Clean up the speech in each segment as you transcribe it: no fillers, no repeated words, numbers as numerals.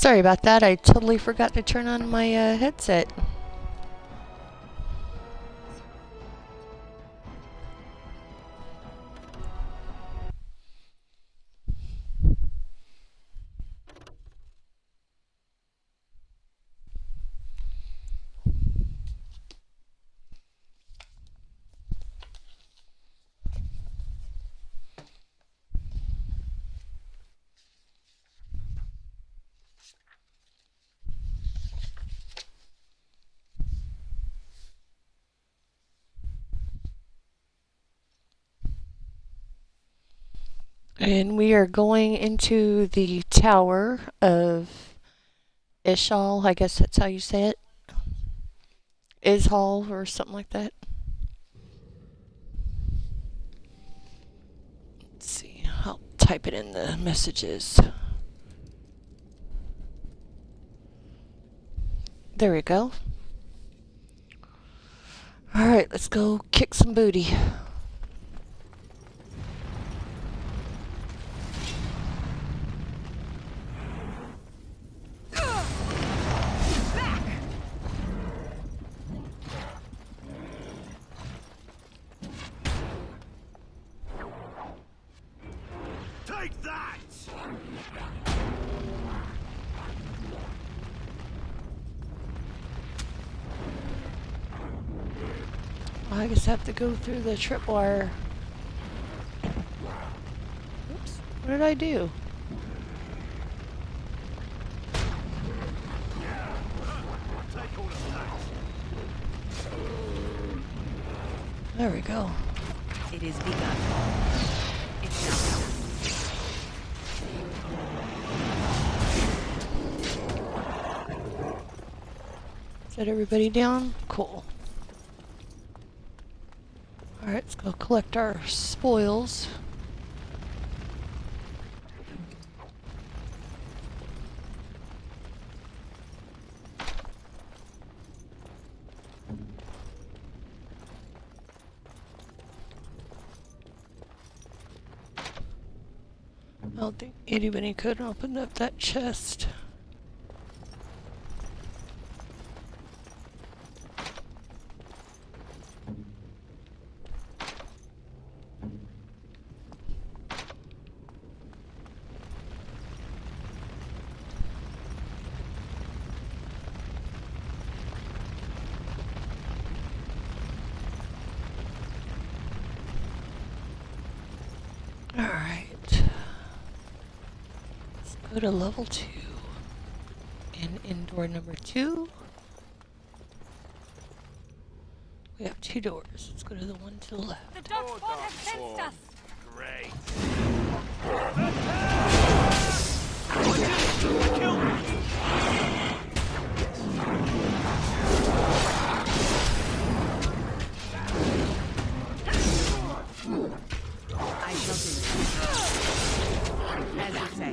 Sorry about that. I totally forgot to turn on my headset. And we are going into the Tower of Ishal. I guess that's how you say it. Ishal or something like that. Let's see. I'll type it in the messages. There we go. Alright, let's go kick some booty. Take that! Well, I guess I have to go through the tripwire. Oops, what did I do? Take all of that! There we go. It is begun. It shall come. Is that everybody down? Cool. Alright, let's go collect our spoils. I don't think anybody could open up that chest. Alright. Let's go to level 2. And indoor number 2. We have 2 doors. Let's go to the one to the left. The dog squad has sensed us. Great! Kill me! I shall do it. As you say.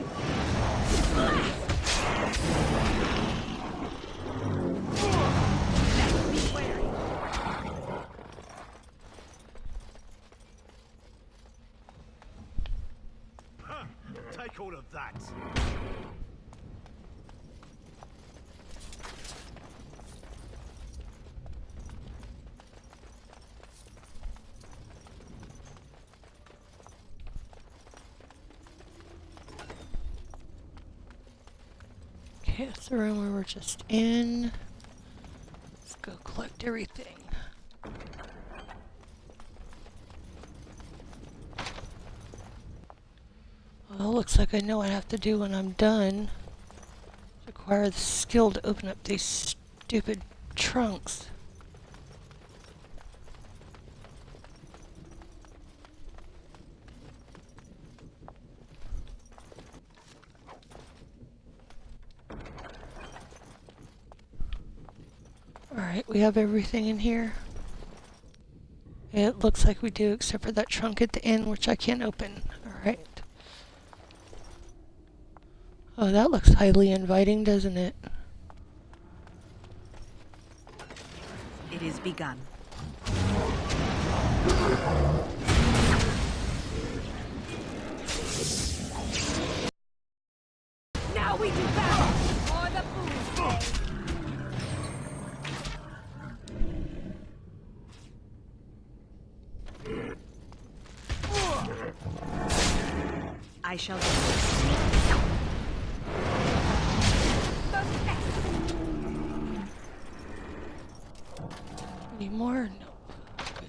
Let's be wary. Take all of that! Okay, that's the room where we're just in. Let's go collect everything. Well, looks like I know what I have to do when I'm done. Acquire the skill to open up these stupid trunks. Alright, we have everything in here. It looks like we do, except for that trunk at the end, which I can't open. Alright. Oh, that looks highly inviting, doesn't it? It is begun. Now we do battle. I shall do. Any more? No. Good.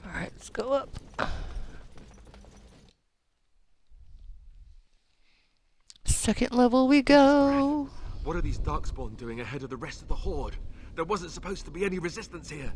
Alright, let's go up. Second level we go. What are these darkspawn doing ahead of the rest of the horde? There wasn't supposed to be any resistance here.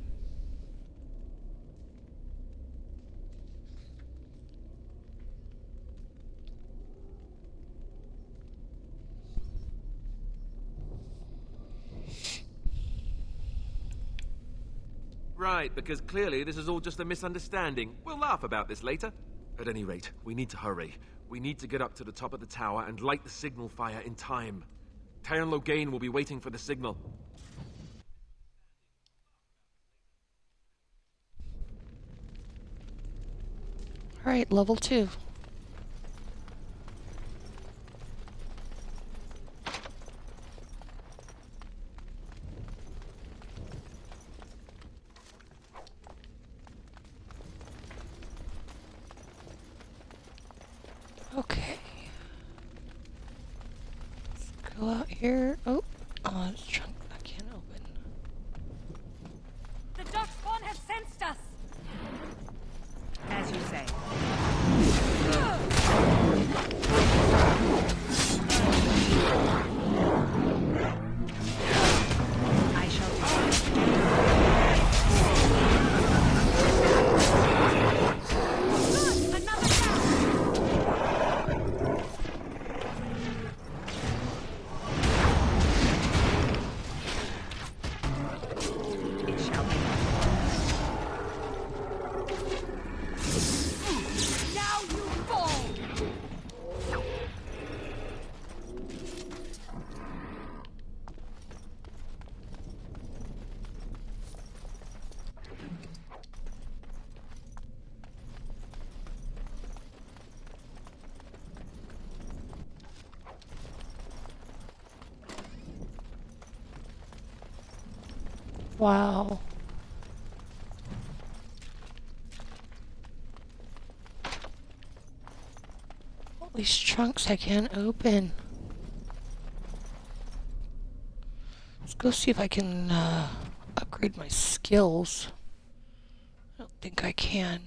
Right, because clearly this is all just a misunderstanding. We'll laugh about this later. At any rate, we need to hurry. We need to get up to the top of the tower and light the signal fire in time. Taran Logain will be waiting for the signal. Alright, level 2. Okay. Let's go out here. Oh, this trunk I can't open. The darkspawn have sensed us. As you say. I shall Good, another down. It shall be. Now you fall. Wow. All these trunks I can't open. Let's go see if I can upgrade my skills. I don't think I can.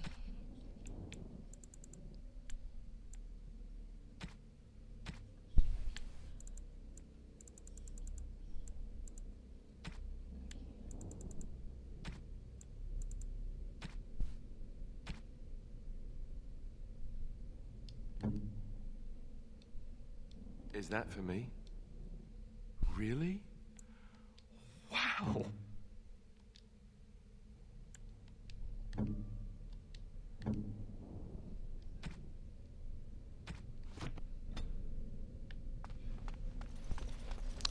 Is that for me? Really? Wow!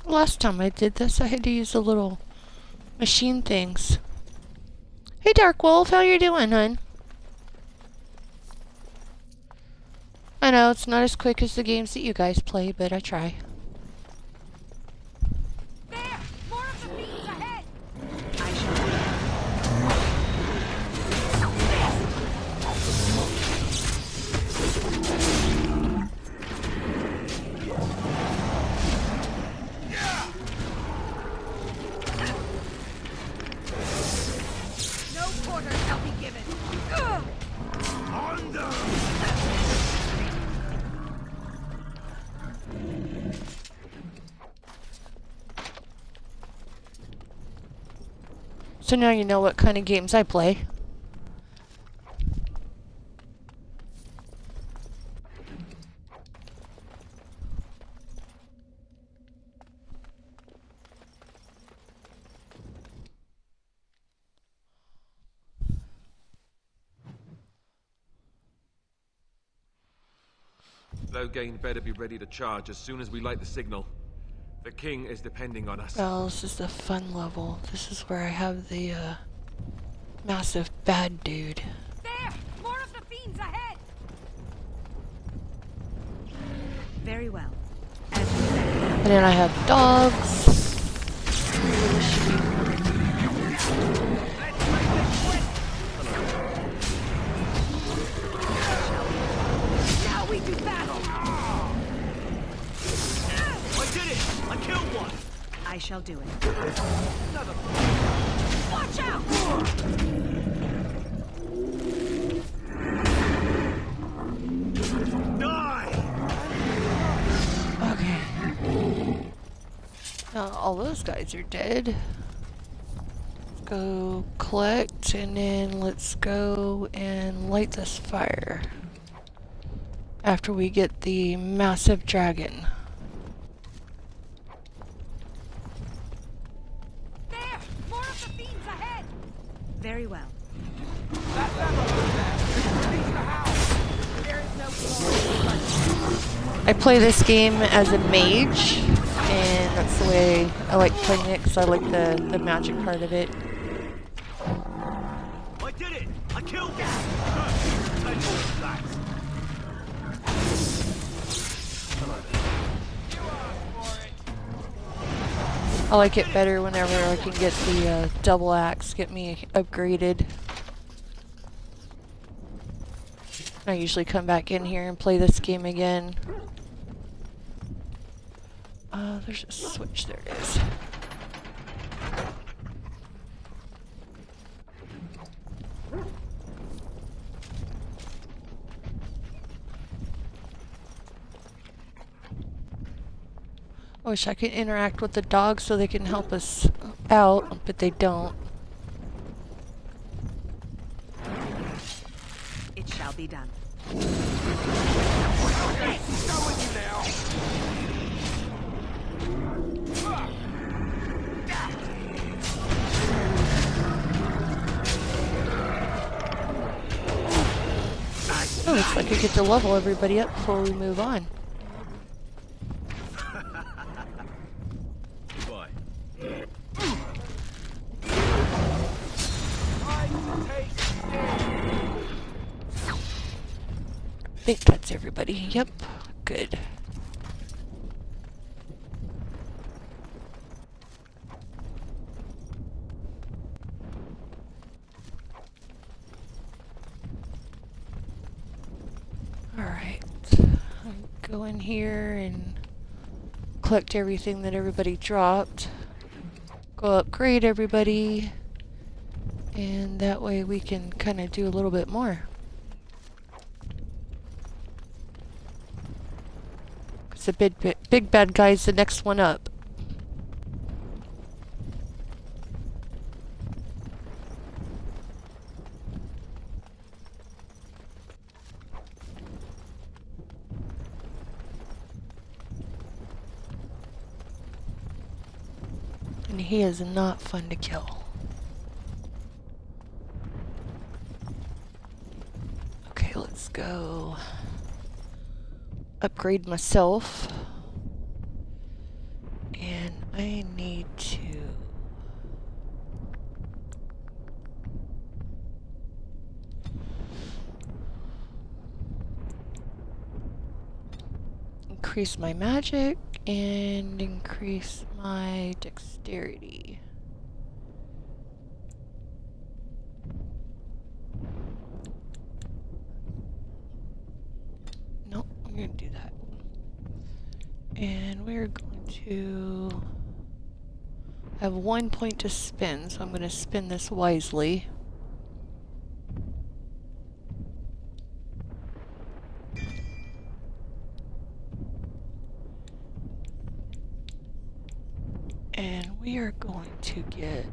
Last time I did this, I had to use the little machine things. Hey, Dark Wolf, how you doing, hun? I know it's not as quick as the games that you guys play, but I try. There, more of the fiends ahead. I shall do. No quarter shall be given. Ugh. So now you know what kind of games I play. Logain better be ready to charge as soon as we light the signal. The king is depending on us. Well, this is the fun level. This is where I have the massive bad dude. There, more of the fiends ahead. Very well. As you say. And then I have dogs. Let's make do it. Another. Watch out! Die! Okay. Now all those guys are dead. Let's go collect, and then let's go and light this fire. After we get the massive dragon. There! More of the fiends ahead! Very well. There is no glory. I play this game as a mage, and that's the way I like playing it because I like the magic part of it. I did it! I killed him! Take all of that! I like it better whenever I can get the double axe, get me upgraded. I usually come back in here and play this game again. There's a switch, there it is. I wish I could interact with the dogs so they can help us out, but they don't. It shall be done. Oh, looks like I get to level everybody up before we move on. Goodbye. I think that's everybody. Yep, good. Alright, go in here and collect everything that everybody dropped. Go upgrade everybody, and that way we can kind of do a little bit more. Because the big bad guy's the next one up. And he is not fun to kill. Okay, let's go upgrade myself. And I need to increase my magic and increase my dexterity. Nope, I'm going to do that. And we're going to have 1 point to spend, so I'm going to spend this wisely. And we are going to get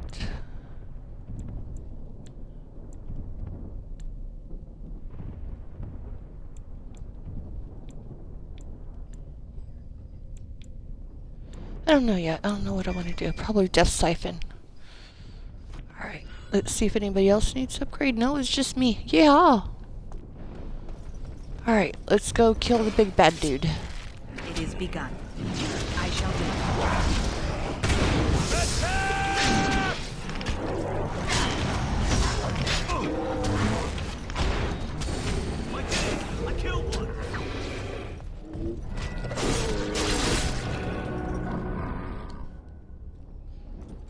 I don't know yet. I don't know what I want to do. Probably Death Siphon. Alright, let's see if anybody else needs to upgrade. No, it's just me. Yeah! Alright, let's go kill the big bad dude. It is begun. I shall do it. I killed one!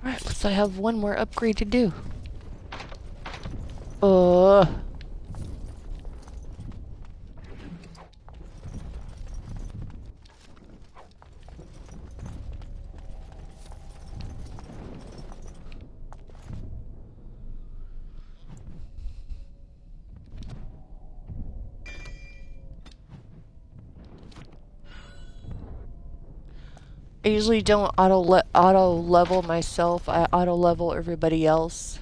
Alright, looks like I have one more upgrade to do. I usually don't auto level myself. I auto level everybody else.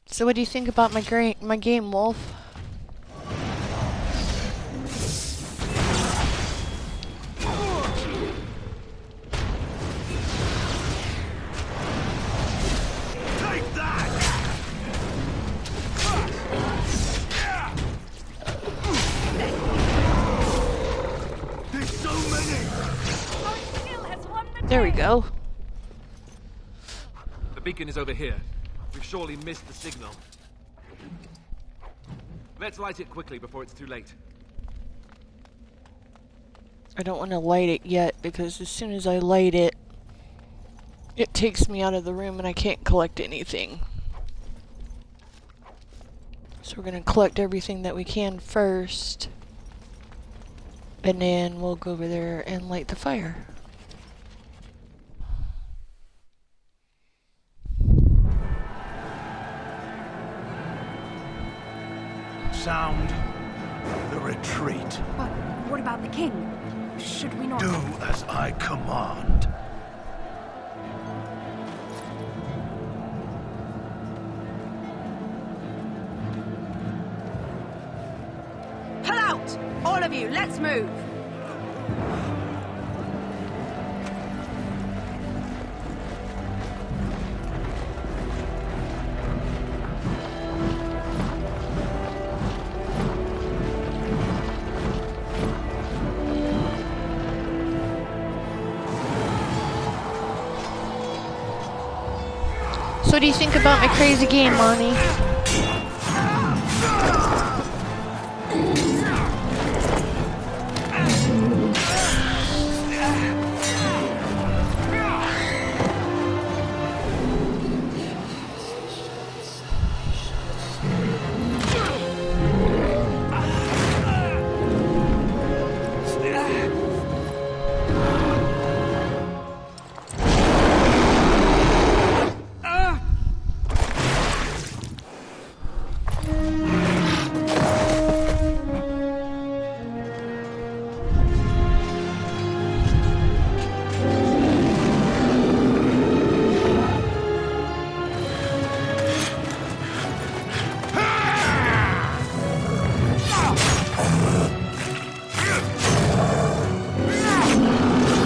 So what do you think about my game, Wolf? Take that! There's so many! Our skill has won the There we day. go. The beacon is over here. We've surely missed the signal. Let's light it quickly before it's too late. I don't want to light it yet because as soon as I light it, it takes me out of the room and I can't collect anything. So we're going to collect everything that we can first. And then we'll go over there and light the fire. Sound the retreat. But what about the king? Should we not... Do as I command. Pull out! All of you, let's move! So what do you think about my crazy game, Monty?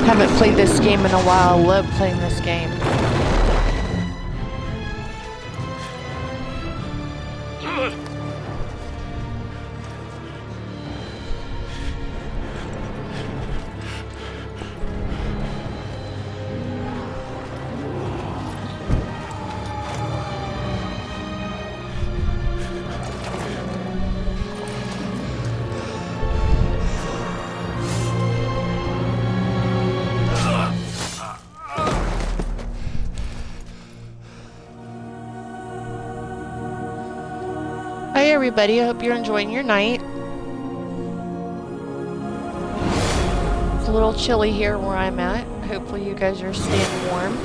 Haven't played this game in a while. Love playing this game. Hi everybody, I hope you're enjoying your night. It's a little chilly here where I'm at. Hopefully you guys are staying warm.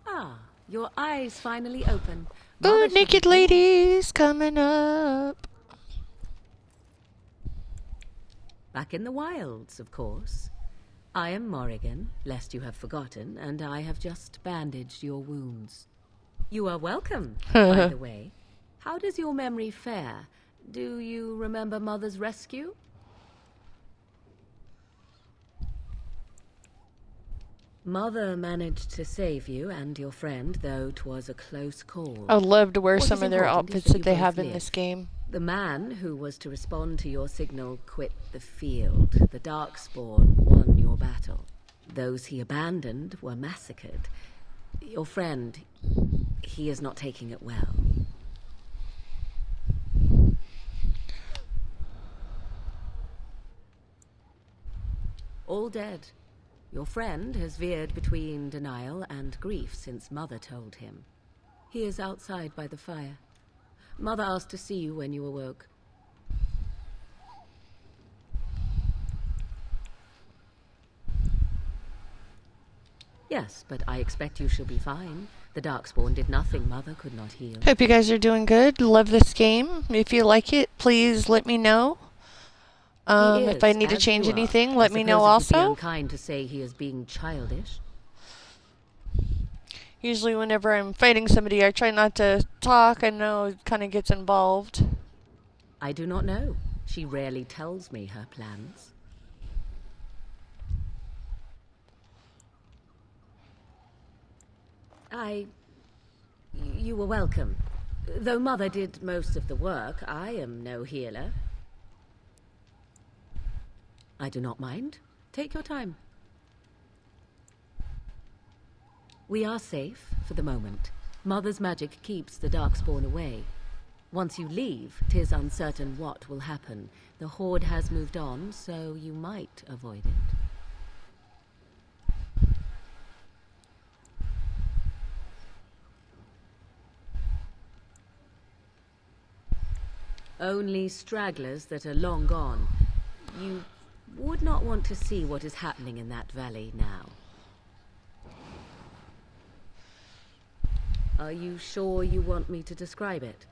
Ah, your eyes finally open. Ooh, Mother should naked be pleased. ladies coming up. Back in the wilds, of course. I am Morrigan, lest you have forgotten, and I have just bandaged your wounds. You are welcome, by the way. How does your memory fare? Do you remember Mother's rescue? Mother managed to save you and your friend, though 'twas a close call. I would love to wear What some is of their important is outfits that that you they both have in live. this game. The man who was to respond to your signal quit the field. The Darkspawn won your battle. Those he abandoned were massacred. Your friend, he is not taking it well. All dead. Your friend has veered between denial and grief since Mother told him. He is outside by the fire. Mother asked to see you when you awoke. Yes, but I expect you shall be fine. The Darkspawn did nothing Mother could not heal. Hope you guys are doing good. Love this game. If you like it, please let me know. If I need to change anything, let me know also. It would be unkind to say he is being childish. Usually whenever I'm fighting somebody, I try not to talk. I know it kind of gets involved. I do not know. She rarely tells me her plans. You were welcome. Though Mother did most of the work, I am no healer. I do not mind. Take your time. We are safe for the moment. Mother's magic keeps the Darkspawn away. Once you leave, 'tis uncertain what will happen. The Horde has moved on, so you might avoid it. Only stragglers that are long gone. You would not want to see what is happening in that valley now. Are you sure you want me to describe it?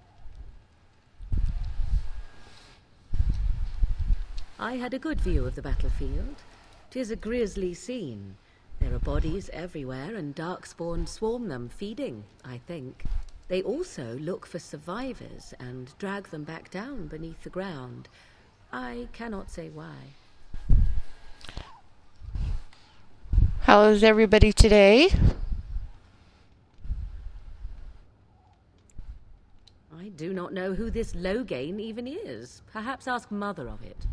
I had a good view of the battlefield. 'Tis a grisly scene. There are bodies everywhere, and Darkspawn swarm them, feeding, I think. They also look for survivors and drag them back down beneath the ground. I cannot say why. How is everybody today? I do not know who this Loghain even is. Perhaps ask Mother of it.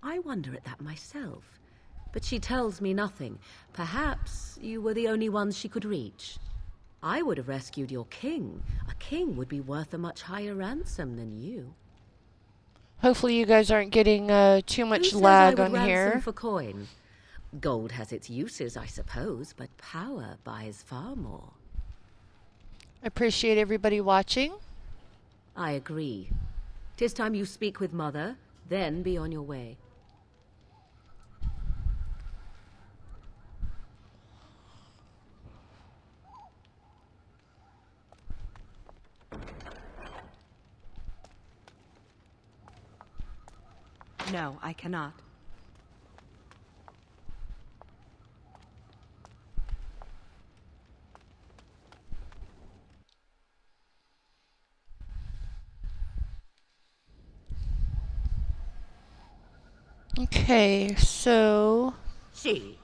I wonder at that myself. But she tells me nothing. Perhaps you were the only ones she could reach. I would have rescued your king. A king would be worth a much higher ransom than you. Hopefully you guys aren't getting too much Who lag says I on would ransom here. for coin? Gold has its uses, I suppose, but power buys far more. I appreciate everybody watching. I agree. 'Tis time you speak with Mother, then be on your way. No, I cannot. Okay, so See,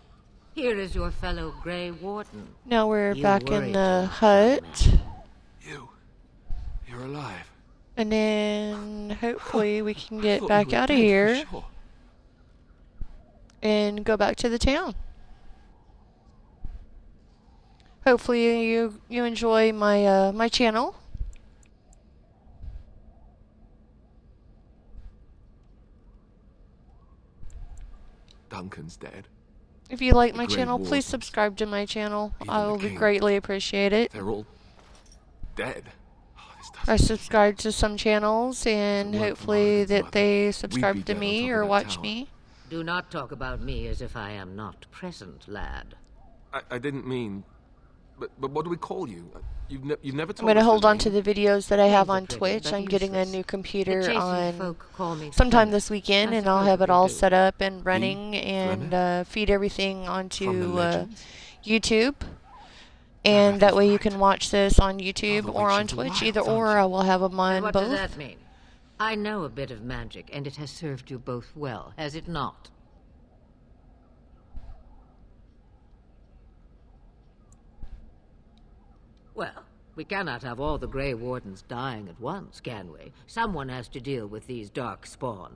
here is your fellow Grey Warden. now we're You back in worried the too hut. You're alive. And then hopefully we can get Thought back you were out of dead for here sure. and go back to the town. Hopefully you enjoy my my channel. Duncan's dead. If you like The my Grey channel, please Warden. subscribe to my channel. Even I the will king. greatly appreciate it. They're all dead. Oh, this I doesn't- subscribe to some channels and If it weren't for hopefully Morrigan's that mother, they we'd subscribe be to dead on me top of or that watch tower. me. Do not talk about me as if I am not present, lad. I didn't mean. But what do we call you? You've never told I'm going to us your hold on to name. the videos that I have Names are on pretty, Twitch. but I'm getting a useless. new The computer chasing on folk call me sometime Flemeth. this weekend, I and I'll suppose have it we all do. set up and running and Flemeth? feed everything From the onto legends? YouTube. that And that is way you right. can watch this on YouTube the or on witches are Twitch, wild, either aren't or. you? I will have them And on what both. does that mean? I know a bit of magic, and it has served you both well, has it not? Well, we cannot have all the Grey Wardens dying at once, can we? Someone has to deal with these dark spawn.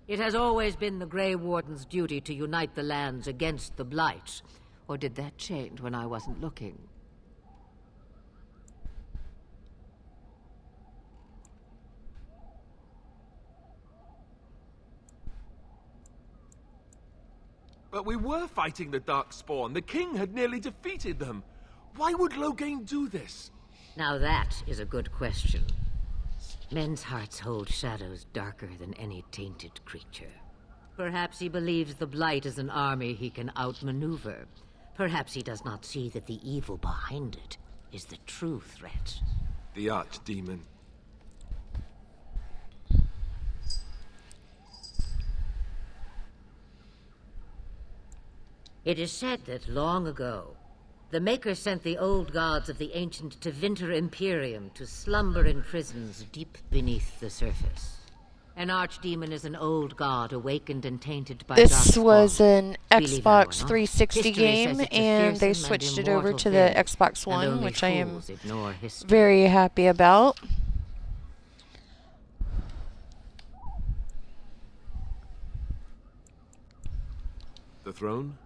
It has always been the Grey Warden's duty to unite the lands against the Blight. Or did that change when I wasn't looking? But we were fighting the Darkspawn. The king had nearly defeated them. Why would Loghain do this? Now that is a good question. Men's hearts hold shadows darker than any tainted creature. Perhaps he believes the Blight is an army he can outmaneuver. Perhaps he does not see that the evil behind it is the true threat. The Archdemon. It is said that long ago, the Maker sent the old gods of the ancient Tevinter Imperium to slumber in prisons deep beneath the surface. An archdemon is an old god awakened and tainted by This darkspawn. was an Believe it or Xbox not, 360 history game, says it's a and they fearsome switched and it over immortal to the thing, Xbox and One, only which I am fools ignore history. very happy about. The throne?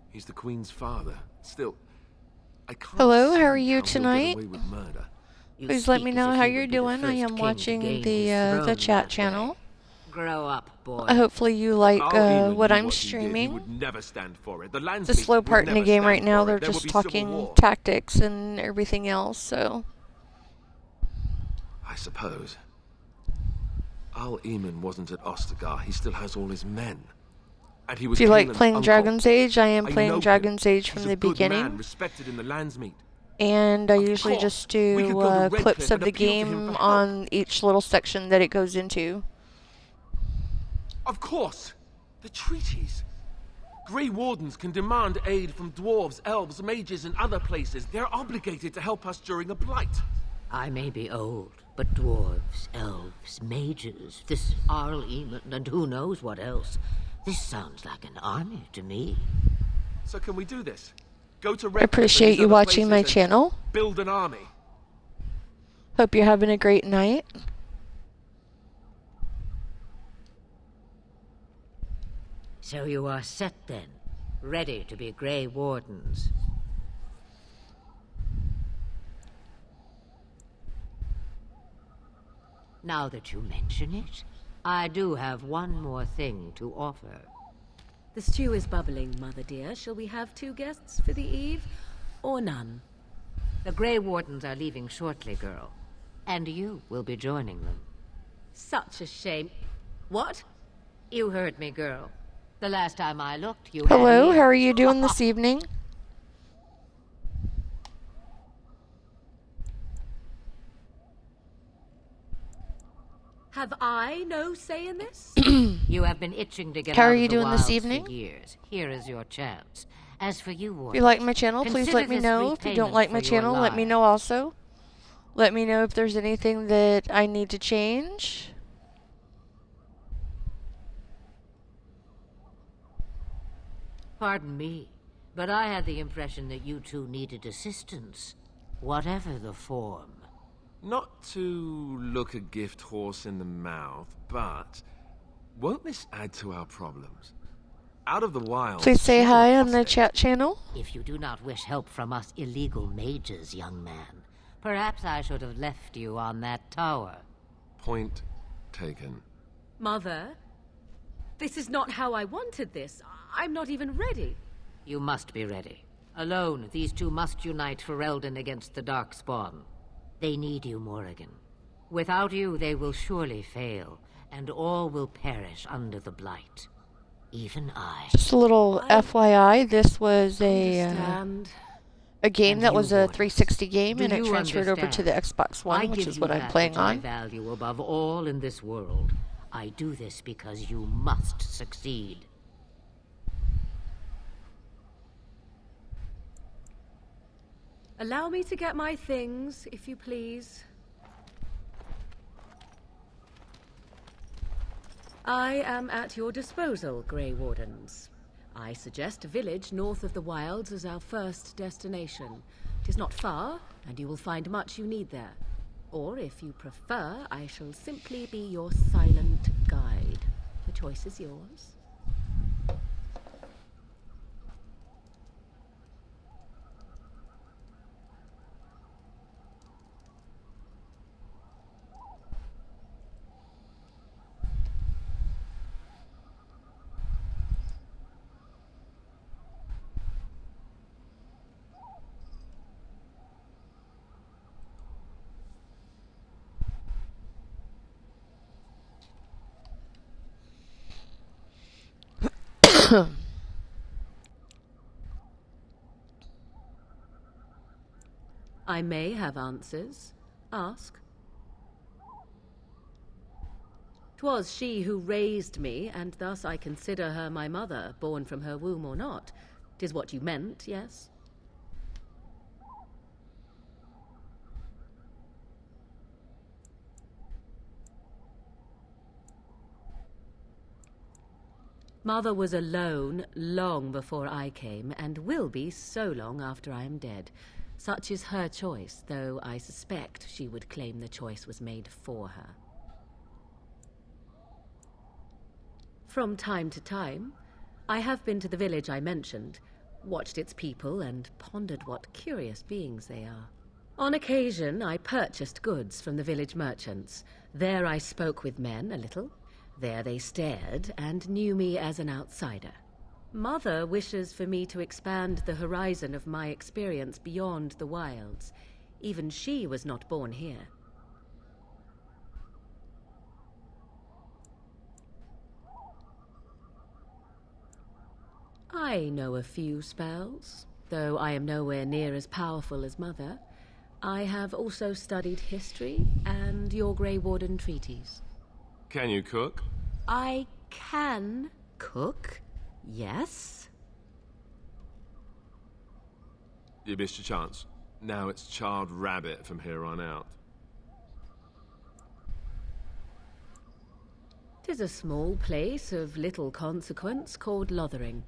He's the Queen's father. Still, I can't Hello, see how are you he'll get tonight? away with murder. You Please let me speak as know if how he you're would be the doing. I first am king to watching gain the his throne chat that channel. way. Grow up, boy. Hopefully you like Carl Eamon what knew I'm he did. He streaming. would never stand for it. The The slow part in the game right now, they're just talking tactics and everything else, so... I suppose. Al Eamon wasn't at Ostagar. He still has all his men. And he was If you like Kaelin's playing uncle. Dragon's Age, I am I know playing him. Dragon's Age from He's the a good beginning. man, respected in the Landsmeet. And I Of usually course. just We could do go to Redcliffe clips of and the appeal to him game for help. on each little section that it goes into. Of course! The treaties! Grey Wardens can demand aid from dwarves, elves, mages, and other places. They're obligated to help us during a blight. I may be old, but dwarves, elves, mages, this Arl Eamon, and who knows what else. This sounds like an army to me. So can we do this? Go to I Redcliffe and appreciate these you other watching my places and channel. build an army. Hope you're having a great night. So you are set then, ready to be Grey Wardens. Now that you mention it, I do have one more thing to offer. The stew is bubbling, Mother dear. Shall we have 2 guests for the eve, or none? The Grey Wardens are leaving shortly, girl. And you will be joining them. Such a shame. What? You heard me, girl. The last time I looked, you Hello, had how are you doing this evening? Have I no say in this? You have been itching to get How out are of you the doing this wilds evening? for years. Here is your chance. As for you, If Warden, you like my channel, please consider let me this know. If you don't repayment like my for your channel, let me lives. know also. Let me know if there's anything that I need to change. Pardon me, but I had the impression that you two needed assistance, whatever the form. Not to look a gift horse in the mouth, but won't this add to our problems? Out of the wild. Please say hi on the chat channel. If you do not wish help from us illegal mages, young man, perhaps I should have left you on that tower. Point taken. Mother, this is not how I wanted this. I'm not even ready. You must be ready. Alone, these two must unite for Eldon against the Darkspawn. They need you, Morrigan. Without you, they will surely fail, and all will perish under the Blight. Even I. Just a little FYI, this was Understand. a game And that you, was a Warden, 360 game, do and it you transferred over to the understand? Xbox I One, which give is you what I'm that playing which I on. value above all in this world. I do this because you must succeed. Allow me to get my things, if you please. I am at your disposal, Grey Wardens. I suggest a village north of the wilds as our first destination. 'Tis not far, and you will find much you need there. Or, if you prefer, I shall simply be your silent guide. The choice is yours. I may have answers. Ask. 'Twas she who raised me, and thus I consider her my mother, born from her womb or not. 'Tis what you meant, yes? Mother was alone long before I came, and will be so long after I am dead. Such is her choice, though I suspect she would claim the choice was made for her. From time to time, I have been to the village I mentioned, watched its people, and pondered what curious beings they are. On occasion, I purchased goods from the village merchants. There I spoke with men a little. There they stared and knew me as an outsider. Mother wishes for me to expand the horizon of my experience beyond the wilds. Even she was not born here. I know a few spells, though I am nowhere near as powerful as Mother. I have also studied history and your Grey Warden treaties. Can you cook? I can cook, yes. You missed your chance. Now it's charred rabbit from here on out. 'Tis a small place of little consequence called Lothering.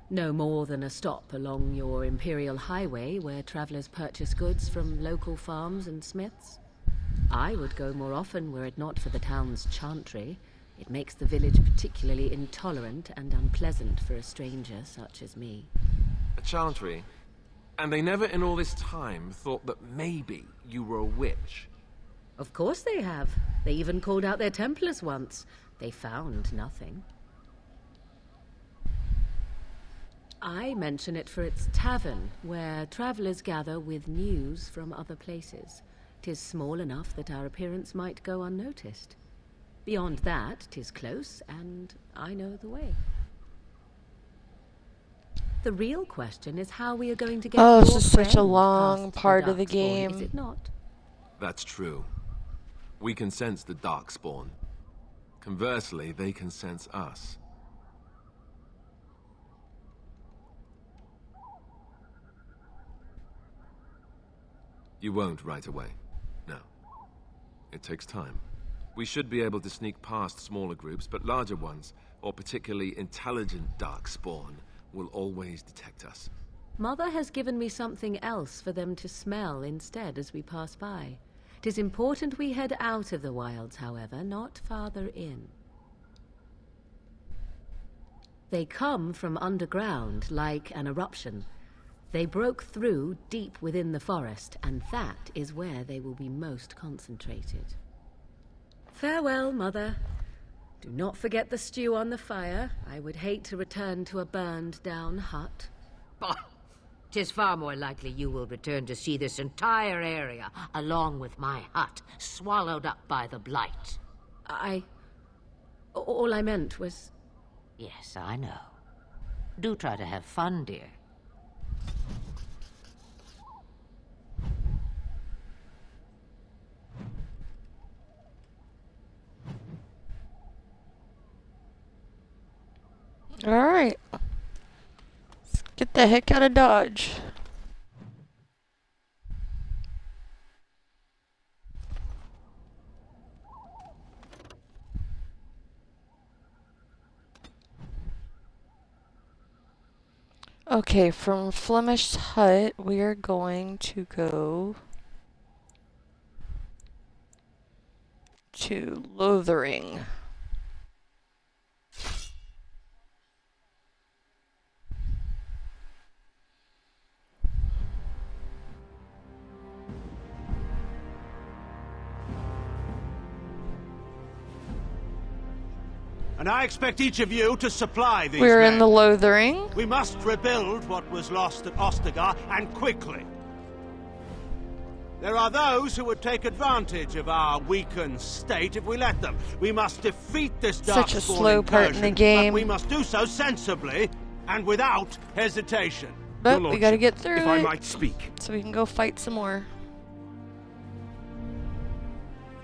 No more than a stop along your Imperial Highway where travelers purchase goods from local farms and smiths. I would go more often were it not for the town's chantry. It makes the village particularly intolerant and unpleasant for a stranger such as me. A chantry? And they never in all this time thought that maybe you were a witch? Of course they have. They even called out their Templars once. They found nothing. I mention it for its tavern, where travelers gather with news from other places. 'Tis small enough that our appearance might go unnoticed. Beyond that, 'tis close, and I know the way. The real question is how we are going to get Oh, your this is such a friend long past part of the Darkspawn, game. is it not? That's true. We can sense the Darkspawn. Conversely, they can sense us. You won't right away. No. It takes time. We should be able to sneak past smaller groups, but larger ones, or particularly intelligent Darkspawn, will always detect us. Mother has given me something else for them to smell instead as we pass by. 'Tis important we head out of the wilds, however, not farther in. They come from underground, like an eruption. They broke through deep within the forest, and that is where they will be most concentrated. Farewell, Mother. Do not forget the stew on the fire. I would hate to return to a burned-down hut. Bah! 'Tis far more likely you will return to see this entire area, along with my hut, swallowed up by the blight. All I meant was... Yes, I know. Do try to have fun, dear. Alright. Let's get the heck out of Dodge. Okay, from Flemish Hut, we are going to go to Lothering. And I expect each of you to supply these We're men. in the Lothering. We must rebuild what was lost at Ostagar, and quickly. There are those who would take advantage of our weakened state if we let them. We must defeat this Such a darkspawn slow part in the incursion, game. but we must do so sensibly and without hesitation. But Your we gotta lordship, get through if it I might speak. so we can go fight some more.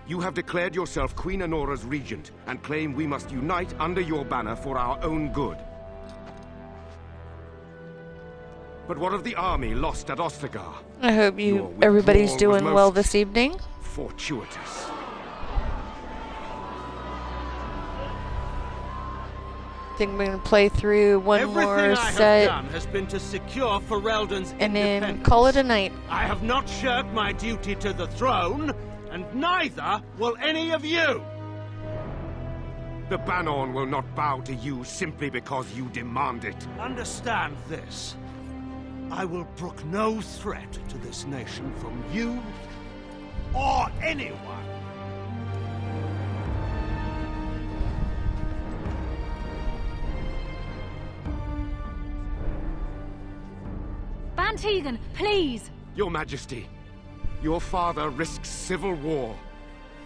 You have declared yourself Queen Honora's regent and claim we must unite under your banner for our own good. But what of the army lost at Ostagar? I hope Your everybody's withdrawal was doing well most this evening. Fortuitous. I think we're gonna play through one Everything more I have set done has been to secure Ferelden's and then independence. call it a night. I have not shirked my duty to the throne, and neither will any of you. The Banon will not bow to you simply because you demand it. Understand this. I will brook no threat to this nation from you or anyone. Van Tegan, please! Your Majesty, your father risks civil war.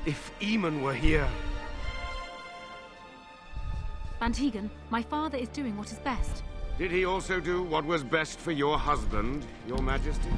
If Eamon were here... Van Tegan, my father is doing what is best. Did he also do what was best for your husband, your Majesty?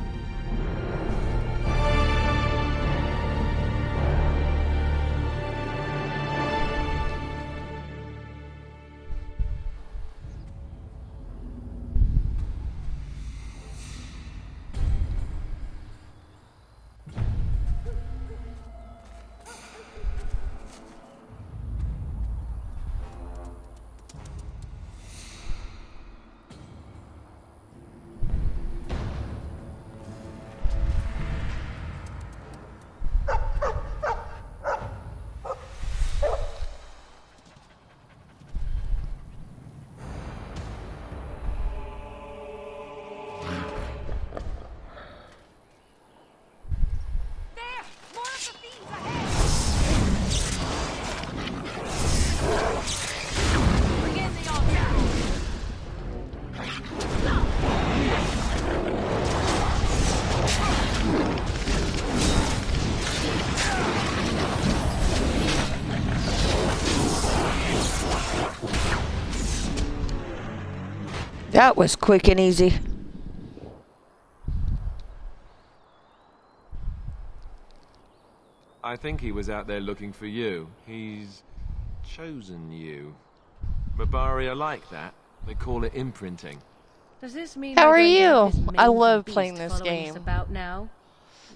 There! More of the fiends ahead! Bring in the onslaught! That was quick and easy. I think he was out there looking for you. He's chosen you. Mabaria like that. They call it imprinting. Does this mean How we're are going to have you? this I mangy love beast playing this following us game. about now?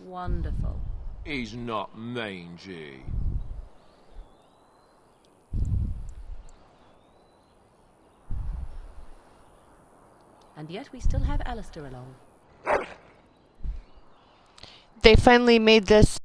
Wonderful. He's not mangy. And yet we still have Alistair along. They finally made this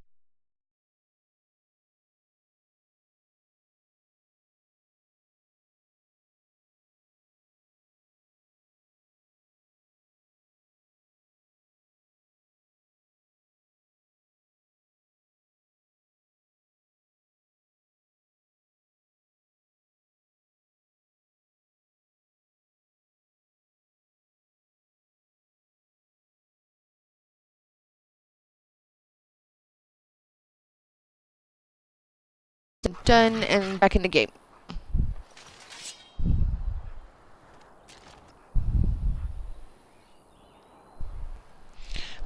done and back in the game.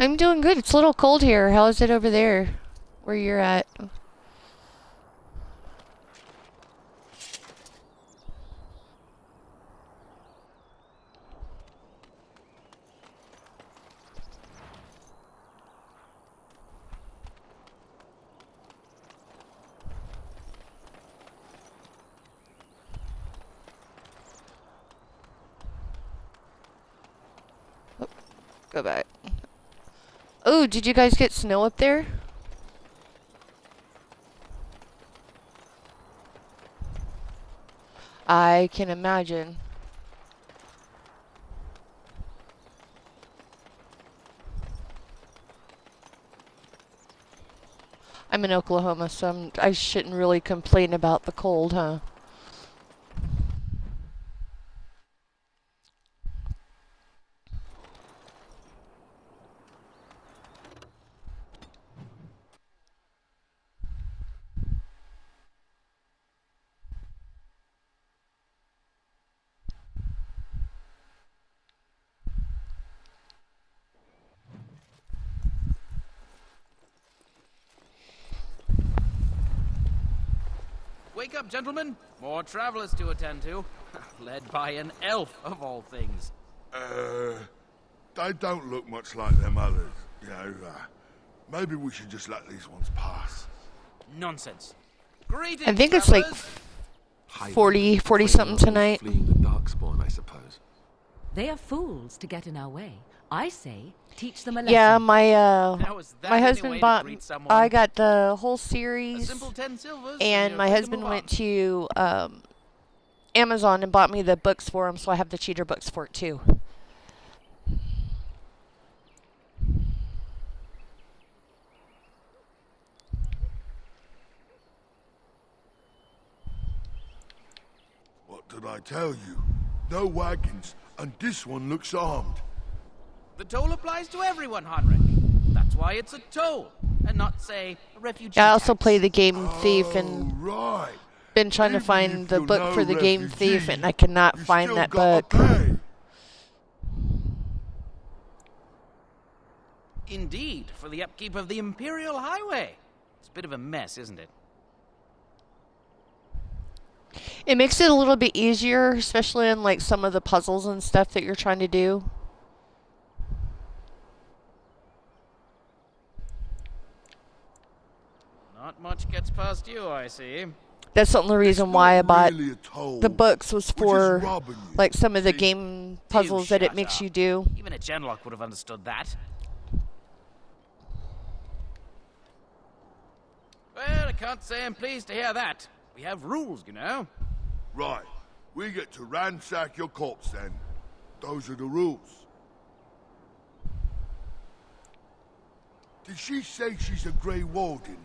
I'm doing good. It's a little cold here. How is it over there where you're at? go back. Oh, did you guys get snow up there? I can imagine. I'm in Oklahoma, so I shouldn't really complain about the cold, huh? Wake up, gentlemen. More travelers to attend to. Led by an elf, of all things. They don't look much like them others, you know. Maybe we should just let these ones pass. Nonsense. Greetings, I think it's like travelers. 40 something tonight. Fleeing the darkspawn, I suppose. They are fools to get in our way. I say, teach them a lesson. Yeah, Now, is that my any husband way to bought. greet someone? I got the whole A series, simple 10 silvers, and you're my free to husband move went on. to Amazon and bought me the books for him, so I have the cheater books for it too. What did I tell you? No wagons, and this one looks armed. The toll applies to everyone, Henrik. That's why it's a toll, and not, say, a refugee I also tax. play the game Thief and Oh, right. been trying to Even find if the you're book no for the game refugee, Thief, and I cannot you find still that gotta book. pay. Indeed, for the upkeep of the Imperial Highway. It's a bit of a mess, isn't it? It makes it a little bit easier, especially in like some of the puzzles and stuff that you're trying to do. Not much gets past you, I see. That's the only reason It's why I not bought really a toll. the books was We're just for robbing you. like some of the See? game puzzles that it shut makes up. you do. Even a Genlock would have understood that. Well, I can't say I'm pleased to hear that. We have rules, you know. Right. We get to ransack your corpse then. Those are the rules. Did she say she's a Grey Warden?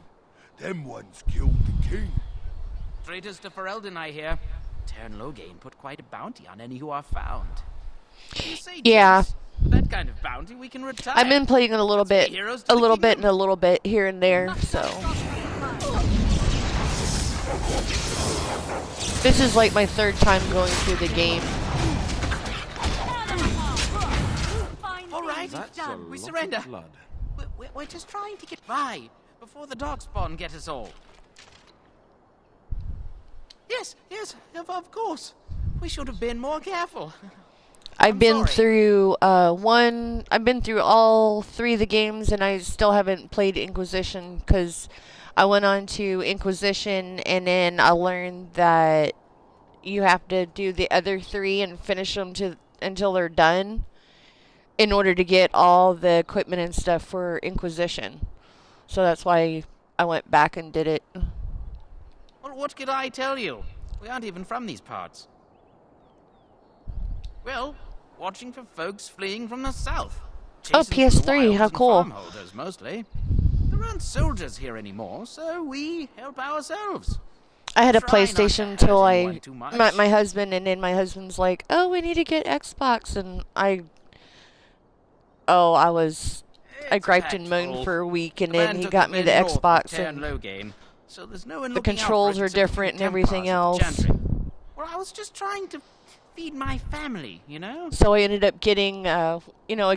Them ones killed the king. Traitors to Ferelden, I hear. Tern Loghain put quite a bounty on any who are found. You say, Yeah. Jace, with that kind of bounty, we can retire. I've been playing it a little Let's bit, be heroes to the kingdom. and a little bit here and there. So this is like my third time going through the game. All right, That's a we lot surrender. of blood. We're just trying to get by before the Darkspawn get us all. Yes, of course. We should have been more careful. I've been sorry. through I've been through all 3 of the games, and I still haven't played Inquisition because I went on to Inquisition, and then I learned that you have to do the other 3 and finish them until they're done in order to get all the equipment and stuff for Inquisition. So that's why I went back and did it. Well, what could I tell you? We aren't even from these parts. Well, watching for folks fleeing from the south. Oh, Chasing through the PS3, wilds how and cool. farmholders, mostly. There aren't soldiers here anymore, so we help ourselves. I had a Try not to PlayStation hurt till anyone I too much. met my husband, and then my husband's like, "Oh, we need to get Xbox," and I It's griped and moaned tactful. for a week, and The then man he took got us me the very north Xbox, to Tern and Loghain, so there's no one the looking out for controls it are except a few different and Templars everything at the else. Chantry. Well, I was just trying to feed my family, you know? so I ended up getting, a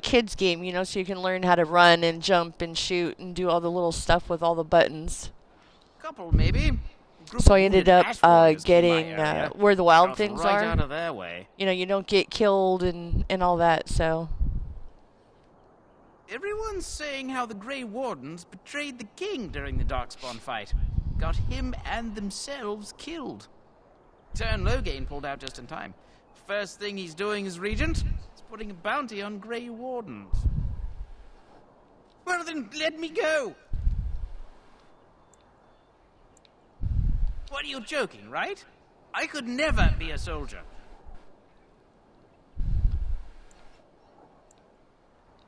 kid's game, so you can learn how to run and jump and shoot and do all the little stuff with all the buttons. Couple, maybe. Group So of I ended wounded up ash warriors from my getting area. where the wild Got things right out are. of their way. You don't get killed and all that. So Everyone's saying how the Grey Wardens betrayed the king during the Darkspawn fight. Got him and themselves killed. Tern Loghain pulled out just in time. First thing he's doing as regent is putting a bounty on Grey Wardens. Well then, let me go! What, are you joking, right? I could never be a soldier.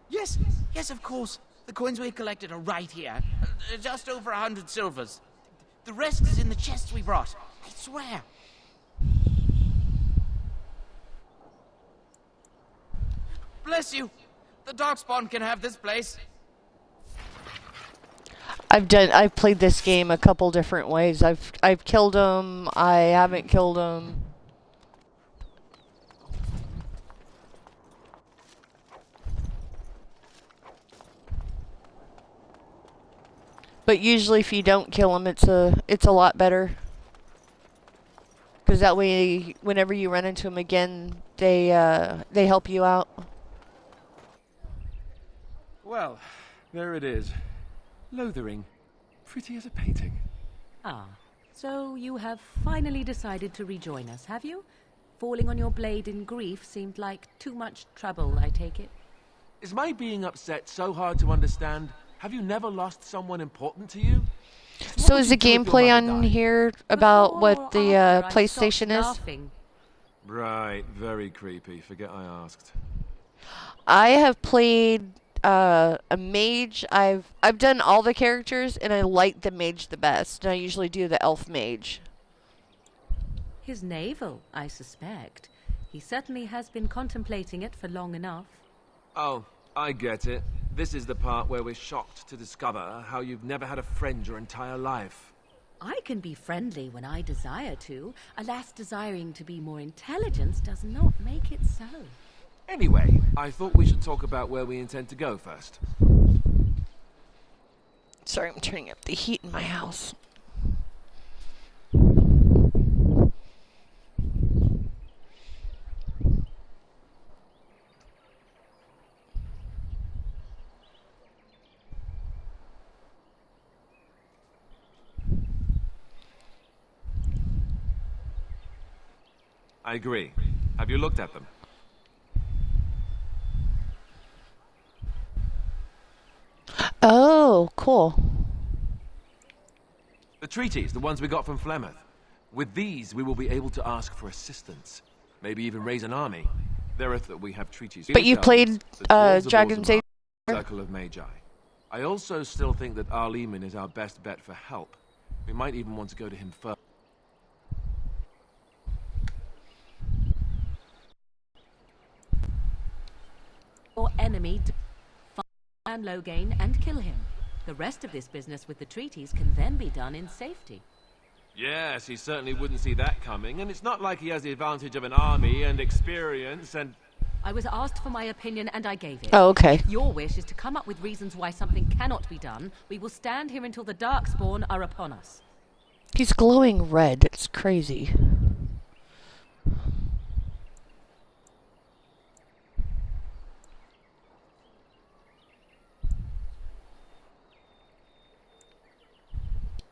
Yes, yes, of course. The coins we collected are right here. Just over 100 silvers. The rest is in the chests we brought. I swear. Bless you. The Darkspawn can have this place. I've played this game a couple different ways. I've killed them. I haven't killed them. But usually, if you don't kill them, it's a lot better. Because that way, whenever you run into them again, they help you out. Well, there it is. Lothering. Pretty as a painting. Ah, so you have finally decided to rejoin us, have you? Falling on your blade in grief seemed like too much trouble, I take it. Is my being upset so hard to understand? Have you never lost someone important to you? So is the gameplay on here about what the PlayStation is? Right, very creepy. Forget I asked. I have played a mage. I've done all the characters, and I like the mage the best. And I usually do the elf mage. His navel, I suspect. He certainly has been contemplating it for long enough. Oh, I get it. This is the part where we're shocked to discover how you've never had a friend your entire life. I can be friendly when I desire to. Alas, desiring to be more intelligent does not make it so. Anyway, I thought we should talk about where we intend to go first. Sorry, I'm turning up the heat in my house. I agree. Have you looked at them? Oh, cool. The treaties, the ones we got from Flemeth. With these, we will be able to ask for assistance. Maybe even raise an army. There are that we have treaties. But you played Dragon's Age? Circle of Magi. I also still think that Arleman is our best bet for help. We might even want to go to him first. Or enemy, find Loghain and kill him. The rest of this business with the treaties can then be done in safety. Yes, he certainly wouldn't see that coming, and it's not like he has the advantage of an army and experience and... I was asked for my opinion and I gave it. Oh, okay. If your wish is to come up with reasons why something cannot be done, we will stand here until the Darkspawn are upon us. He's glowing red. It's crazy.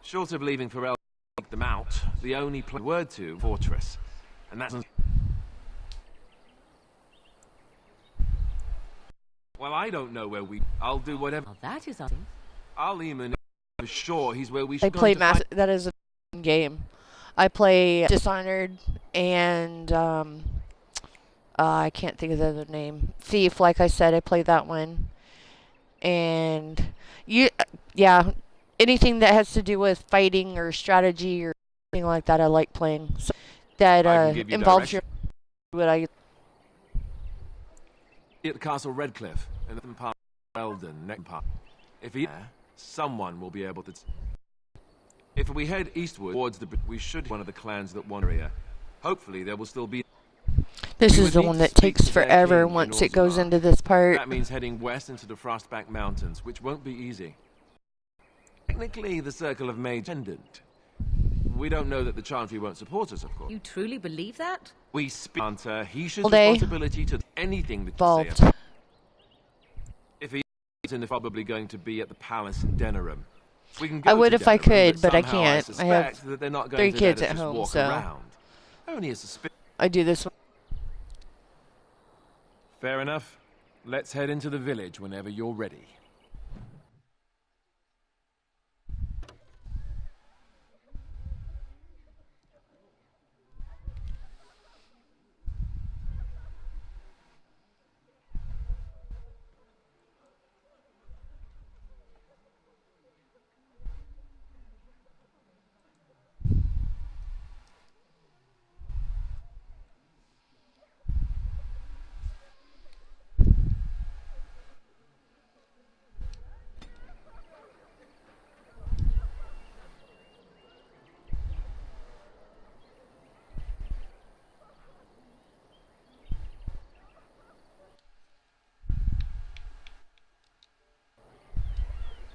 Short of leaving Pharrell to take them out, the only word to fortress, and that's... Well, I don't know where we... I'll do whatever... Well, that is something. Arleman is sure he's where we should I go play to that is a game. I play Dishonored and I can't think of the other name. Thief, like I said, I play that one. And yeah, anything that has to do with fighting or strategy or anything like that, I like playing. So that involves your what I at the Castle Redcliffe and then part Eldon next part. If he someone will be able to. If we head eastward towards the, we should one of the clans that wander here. Hopefully there will still be. This is the one that takes forever once it goes into this part. That means heading west into the Frostback Mountains, which won't be easy. Technically, the Circle of Mage pendant. We don't know that the Chantry won't support us, of course. You truly believe that? We speak Hunter. He should responsibility to anything that you say about. If he isn't probably going to be at the palace in Denerim. We can go I would to if I Denerim, could, but I can't. I have that they're not 3 going to kids let us at just home, walk so around. Only a suspicion. I do this one. Fair enough. Let's head into the village whenever you're ready.